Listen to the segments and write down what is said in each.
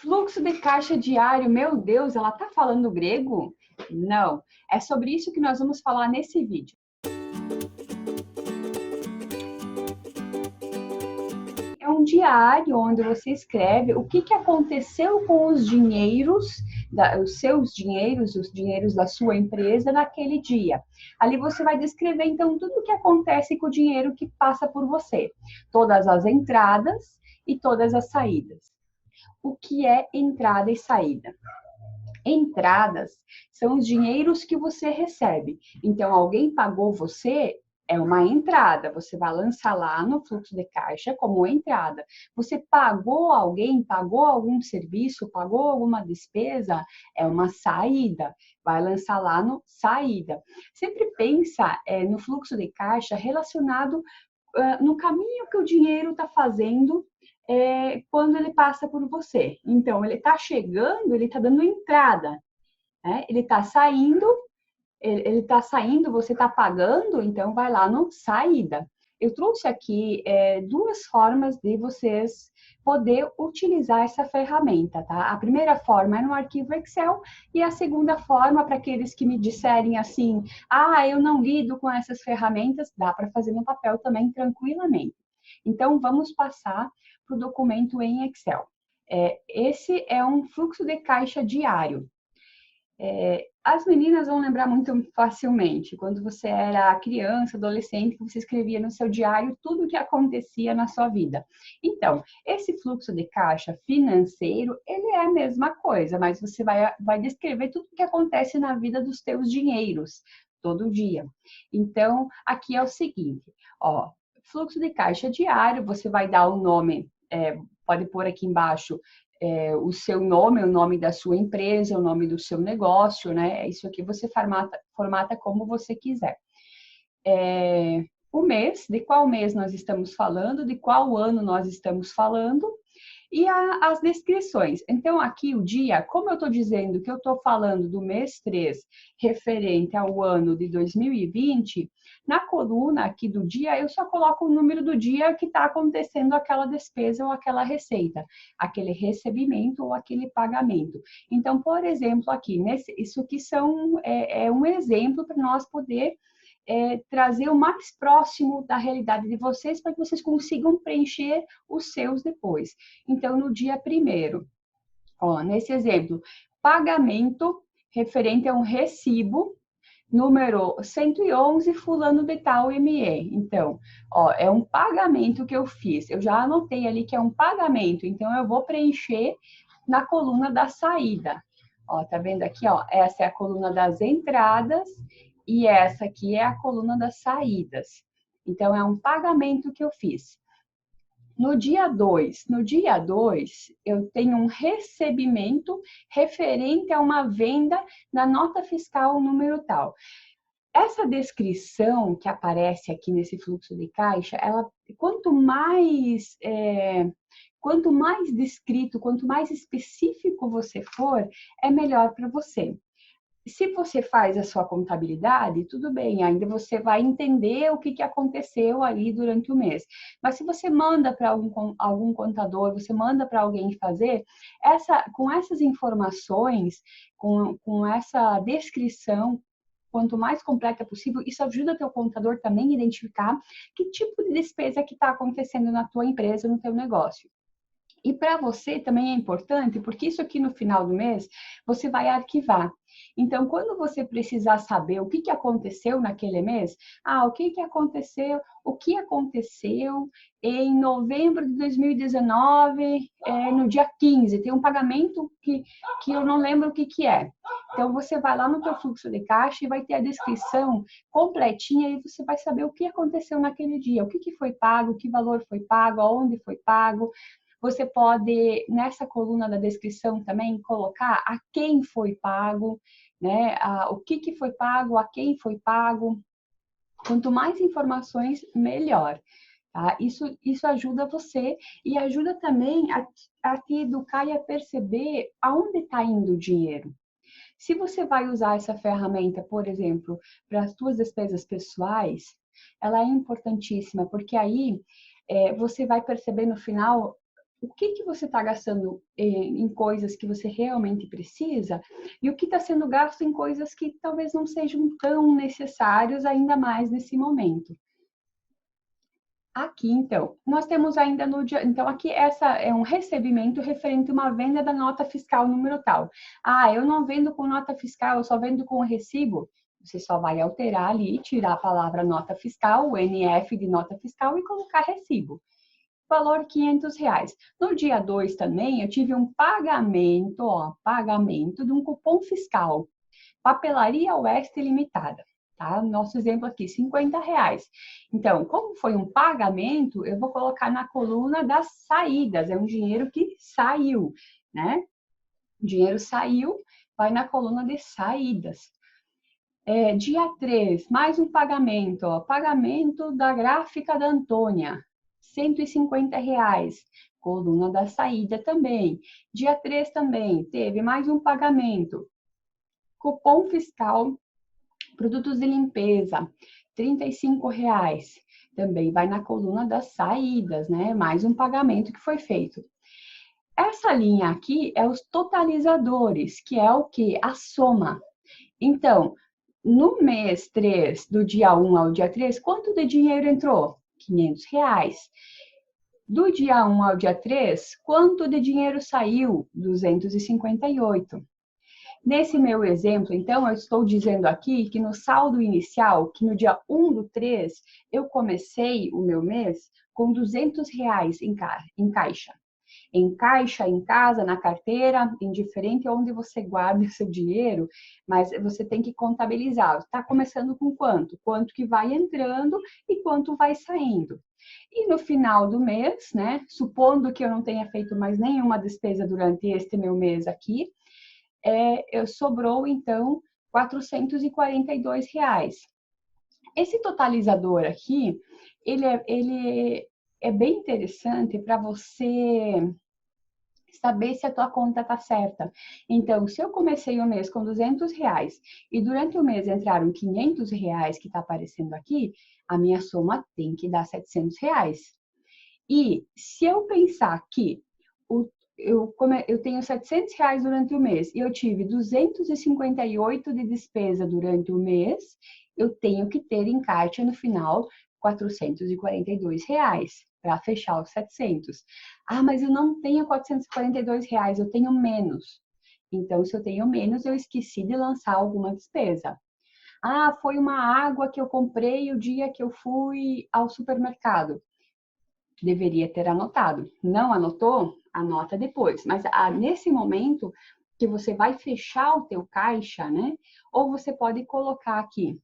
Fluxo de caixa diário, meu Deus, ela tá falando grego? Não, é sobre isso que nós vamos falar nesse vídeo. É um diário onde você escreve o que aconteceu com os dinheiros, os seus dinheiros, os dinheiros da sua empresa naquele dia. Ali você vai descrever, então, tudo o que acontece com o dinheiro que passa por você. Todas as entradas e todas as saídas. O que é entrada e saída? Entradas são os dinheiros que você recebe. Então, alguém pagou você, é uma entrada. Você vai lançar lá no fluxo de caixa como entrada. Você pagou alguém, pagou algum serviço, pagou alguma despesa, é uma saída. Vai lançar lá no saída. Sempre pensa no fluxo de caixa relacionado no caminho que o dinheiro está fazendo quando ele passa por você. Então, ele está chegando, ele está dando entrada, né? Ele está saindo, você está pagando, então vai lá no saída. Eu trouxe aqui duas formas de vocês poder utilizar essa ferramenta, tá? A primeira forma é no arquivo Excel e a segunda forma, para aqueles que me disserem assim, eu não lido com essas ferramentas, dá para fazer no papel também tranquilamente. Então, vamos passar para o documento em Excel. Esse é um fluxo de caixa diário. As meninas vão lembrar muito facilmente, quando você era criança, adolescente, você escrevia no seu diário tudo o que acontecia na sua vida. Então, esse fluxo de caixa financeiro, ele é a mesma coisa, mas você vai descrever tudo o que acontece na vida dos teus dinheiros, todo dia. Então, aqui é o seguinte, fluxo de caixa diário, você vai dar o nome, pode pôr aqui embaixo, o seu nome, o nome da sua empresa, o nome do seu negócio, né? Isso aqui você formata como você quiser. O mês, de qual mês nós estamos falando, de qual ano nós estamos falando, e as descrições. Então, aqui o dia, como eu estou dizendo que eu estou falando do mês 3, referente ao ano de 2020, na coluna aqui do dia, eu só coloco o número do dia que está acontecendo aquela despesa ou aquela receita, aquele recebimento ou aquele pagamento. Então, por exemplo, aqui, isso aqui é um exemplo para nós poder trazer o mais próximo da realidade de vocês para que vocês consigam preencher os seus depois. Então, no dia 1º, nesse exemplo, pagamento referente a um recibo, número 111, fulano de tal ME. Então, é um pagamento que eu fiz. Eu já anotei ali que é um pagamento, então eu vou preencher na coluna da saída. Tá vendo aqui, essa é a coluna das entradas e essa aqui é a coluna das saídas. Então, é um pagamento que eu fiz. No dia 2, eu tenho um recebimento referente a uma venda na nota fiscal número tal. Essa descrição que aparece aqui nesse fluxo de caixa, quanto mais descrito, quanto mais específico você for, é melhor para você. Se você faz a sua contabilidade, tudo bem, ainda você vai entender o que aconteceu ali durante o mês. Mas se você manda para algum contador, você manda para alguém fazer, com essas informações, com essa descrição, quanto mais completa possível, isso ajuda teu contador também a identificar que tipo de despesa que está acontecendo na tua empresa, no teu negócio. E para você também é importante, porque isso aqui no final do mês, você vai arquivar. Então, quando você precisar saber o que aconteceu naquele mês, o que aconteceu em novembro de 2019, no dia 15, tem um pagamento que eu não lembro o que é. Então, você vai lá no teu fluxo de caixa e vai ter a descrição completinha e você vai saber o que aconteceu naquele dia, o que foi pago, que valor foi pago, aonde foi pago. Você pode, nessa coluna da descrição também, colocar a quem foi pago, né? O que foi pago, a quem foi pago. Quanto mais informações, melhor. Tá? Isso ajuda você e ajuda também a te educar e a perceber aonde está indo o dinheiro. Se você vai usar essa ferramenta, por exemplo, para as suas despesas pessoais, ela é importantíssima, porque aí você vai perceber no final o que que você está gastando em coisas que você realmente precisa e o que está sendo gasto em coisas que talvez não sejam tão necessários ainda mais nesse momento. Aqui, então, nós temos ainda no dia. Então, aqui essa é um recebimento referente a uma venda da nota fiscal número tal. Ah, eu não vendo com nota fiscal, eu só vendo com recibo. Você só vai alterar ali, tirar a palavra nota fiscal, o NF de nota fiscal e colocar recibo. Valor R$ 500. No dia 2 também, eu tive um pagamento, ó, pagamento de um cupom fiscal. Papelaria Oeste Limitada. Tá? Nosso exemplo aqui, R$ 50. Então, como foi um pagamento, eu vou colocar na coluna das saídas. É um dinheiro que saiu, né? O dinheiro saiu, vai na coluna de saídas. Dia 3, mais um pagamento. Ó, pagamento da gráfica da Antônia, R$ 150. Coluna da saída também. Dia 3 também, teve mais um pagamento. Cupom fiscal, produtos de limpeza, R$ 35. Também vai na coluna das saídas, né? Mais um pagamento que foi feito. Essa linha aqui é os totalizadores, que é o que? A soma. Então, no mês 3, do dia 1 ao dia 3, quanto de dinheiro entrou? R$ 500. Do dia 1 ao dia 3, quanto de dinheiro saiu? 258. Nesse meu exemplo, então, eu estou dizendo aqui que no saldo inicial, que no dia 1 do 3, eu comecei o meu mês com R$ 200 em caixa. Em caixa, em casa, na carteira, indiferente onde você guarda o seu dinheiro, mas você tem que contabilizar. Está começando com quanto? Quanto que vai entrando e quanto vai saindo. E no final do mês, né, supondo que eu não tenha feito mais nenhuma despesa durante este meu mês aqui, sobrou, então, R$ 442. Esse totalizador aqui, ele é bem interessante para você saber se a tua conta está certa. Então, se eu comecei o mês com R$ 200 e durante o mês entraram R$ 500, que está aparecendo aqui, a minha soma tem que dar R$ 700. E se eu pensar que eu tenho R$ 700 durante o mês e eu tive 258 de despesa durante o mês, eu tenho que ter em caixa no final R$ 442 para fechar os 700. Ah, mas eu não tenho R$ 442, eu tenho menos. Então, se eu tenho menos, eu esqueci de lançar alguma despesa. Ah, foi uma água que eu comprei o dia que eu fui ao supermercado. Deveria ter anotado. Não anotou? Anota depois. Mas nesse momento que você vai fechar o teu caixa, né? Ou você pode colocar aqui.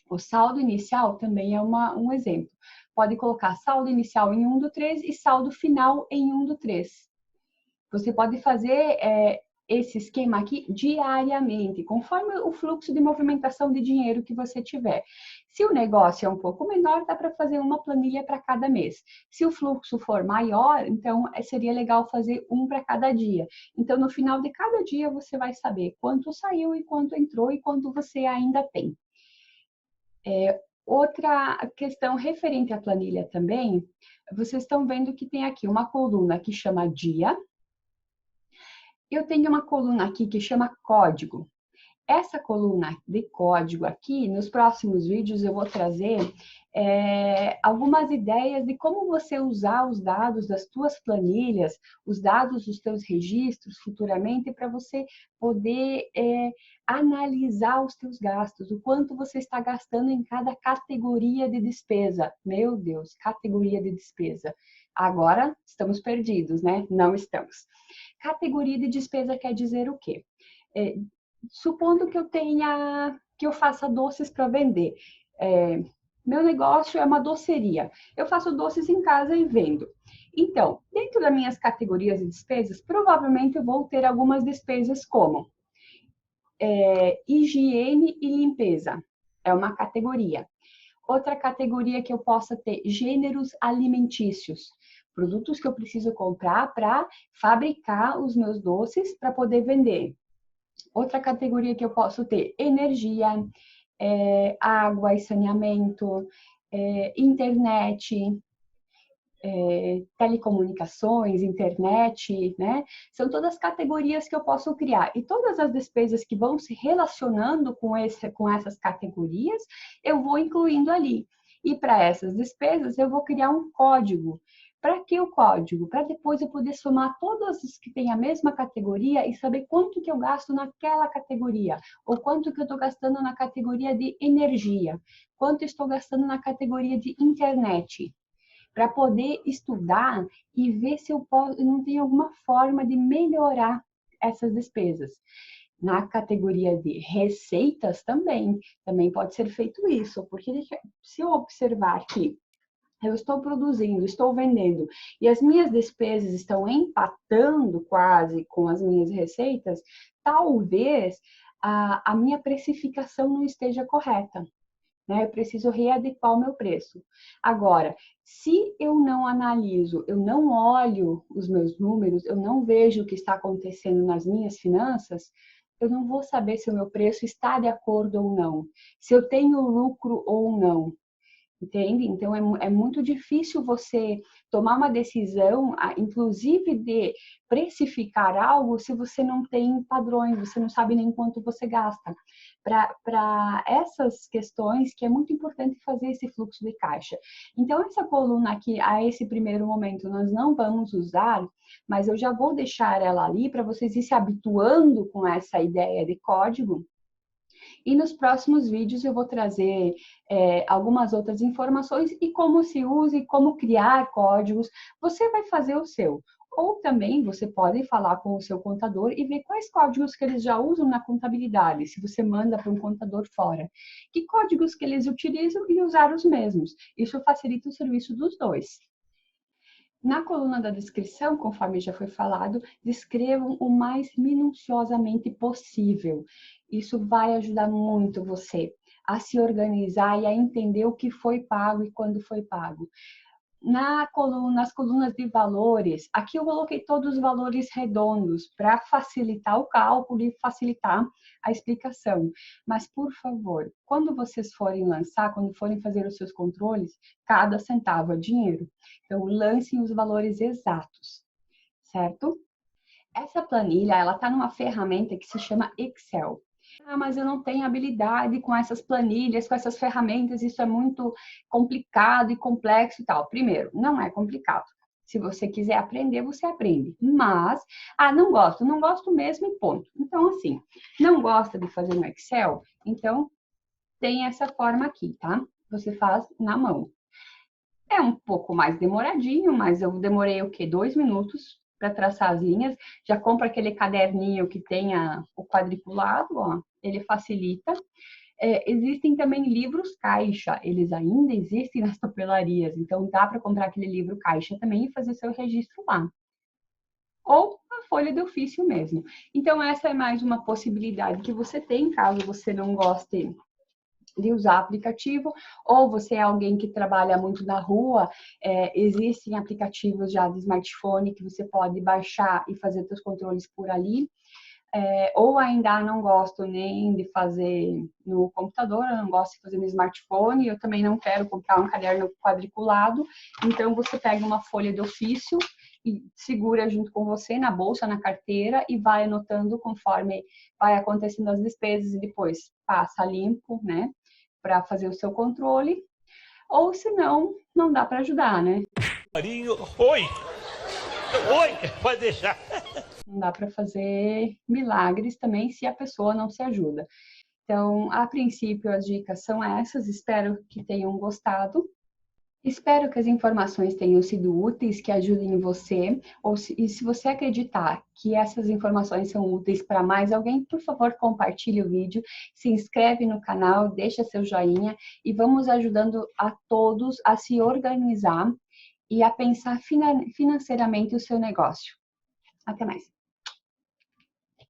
O saldo inicial também é um exemplo. Pode colocar saldo inicial em 1 do 3 e saldo final em 1 do 3. Você pode fazer esse esquema aqui diariamente, conforme o fluxo de movimentação de dinheiro que você tiver. Se o negócio é um pouco menor, dá para fazer uma planilha para cada mês. Se o fluxo for maior, então seria legal fazer um para cada dia. Então, no final de cada dia, você vai saber quanto saiu e quanto entrou e quanto você ainda tem. Outra questão referente à planilha também, vocês estão vendo que tem aqui uma coluna que chama dia. Eu tenho uma coluna aqui que chama código. Essa coluna de código aqui, nos próximos vídeos eu vou trazer algumas ideias de como você usar os dados das tuas planilhas, os dados dos teus registros futuramente para você poder analisar os teus gastos, o quanto você está gastando em cada categoria de despesa. Meu Deus, categoria de despesa. Agora estamos perdidos, né? Não estamos. Categoria de despesa quer dizer o quê? Supondo que eu faça doces para vender. Meu negócio é uma doceria. Eu faço doces em casa e vendo. Então, dentro das minhas categorias de despesas, provavelmente eu vou ter algumas despesas como higiene e limpeza. É uma categoria. Outra categoria que eu possa ter, gêneros alimentícios. Produtos que eu preciso comprar para fabricar os meus doces para poder vender. Outra categoria que eu posso ter, energia, água e saneamento, internet. telecomunicações, internet, né? São todas categorias que eu posso criar. E todas as despesas que vão se relacionando com essas categorias, eu vou incluindo ali. E para essas despesas, eu vou criar um código. Para que o código? Para depois eu poder somar todas as que têm a mesma categoria e saber quanto que eu gasto naquela categoria, ou quanto que eu estou gastando na categoria de energia, quanto estou gastando na categoria de internet, para poder estudar e ver se eu não tenho alguma forma de melhorar essas despesas. Na categoria de receitas também pode ser feito isso, porque se eu observar que eu estou produzindo, estou vendendo e as minhas despesas estão empatando quase com as minhas receitas, talvez a minha precificação não esteja correta. Né? Eu preciso readequar o meu preço. Agora, se eu não analiso, eu não olho os meus números, eu não vejo o que está acontecendo nas minhas finanças, eu não vou saber se o meu preço está de acordo ou não, se eu tenho lucro ou não. Entende? Então, é muito difícil você tomar uma decisão, inclusive de precificar algo, se você não tem padrões, você não sabe nem quanto você gasta. Para essas questões, que é muito importante fazer esse fluxo de caixa. Então, essa coluna aqui, a esse primeiro momento, nós não vamos usar, mas eu já vou deixar ela ali para vocês ir se habituando com essa ideia de código. E nos próximos vídeos eu vou trazer algumas outras informações e como se usa e como criar códigos. Você vai fazer o seu. Ou também você pode falar com o seu contador e ver quais códigos que eles já usam na contabilidade, se você manda para um contador fora. Que códigos que eles utilizam e usar os mesmos. Isso facilita o serviço dos dois. Na coluna da descrição, conforme já foi falado, descrevam o mais minuciosamente possível. Isso vai ajudar muito você a se organizar e a entender o que foi pago e quando foi pago. Nas colunas de valores, aqui eu coloquei todos os valores redondos para facilitar o cálculo e facilitar a explicação. Mas, por favor, quando vocês forem lançar, quando forem fazer os seus controles, cada centavo é dinheiro. Então, lancem os valores exatos, certo? Essa planilha, ela está numa ferramenta que se chama Excel. Mas eu não tenho habilidade com essas planilhas, com essas ferramentas, isso é muito complicado e complexo e tal. Primeiro, não é complicado. Se você quiser aprender, você aprende. Mas, não gosto mesmo e ponto. Então, assim, não gosta de fazer no Excel? Então, tem essa forma aqui, tá? Você faz na mão. É um pouco mais demoradinho, mas eu demorei o quê? 2 minutos para traçar as linhas. Já compra aquele caderninho que tenha o quadriculado, ó, ele facilita. Existem também livros caixa, eles ainda existem nas papelarias, então dá para comprar aquele livro caixa também e fazer seu registro lá. Ou a folha de ofício mesmo. Então, essa é mais uma possibilidade que você tem, caso você não goste de usar aplicativo, ou você é alguém que trabalha muito na rua, existem aplicativos já de smartphone que você pode baixar e fazer seus controles por ali, ou ainda não gosto nem de fazer no computador, eu não gosto de fazer no smartphone, eu também não quero comprar um caderno quadriculado, então você pega uma folha de ofício e segura junto com você na bolsa, na carteira e vai anotando conforme vai acontecendo as despesas e depois passa limpo, né, para fazer o seu controle, ou senão, não dá para ajudar, né? Oi, pode deixar. Não dá para fazer milagres também se a pessoa não se ajuda. Então, a princípio, as dicas são essas, espero que tenham gostado. Espero que as informações tenham sido úteis, que ajudem você, e se você acreditar que essas informações são úteis para mais alguém, por favor, compartilhe o vídeo, se inscreve no canal, deixa seu joinha e vamos ajudando a todos a se organizar e a pensar financeiramente o seu negócio. Até mais!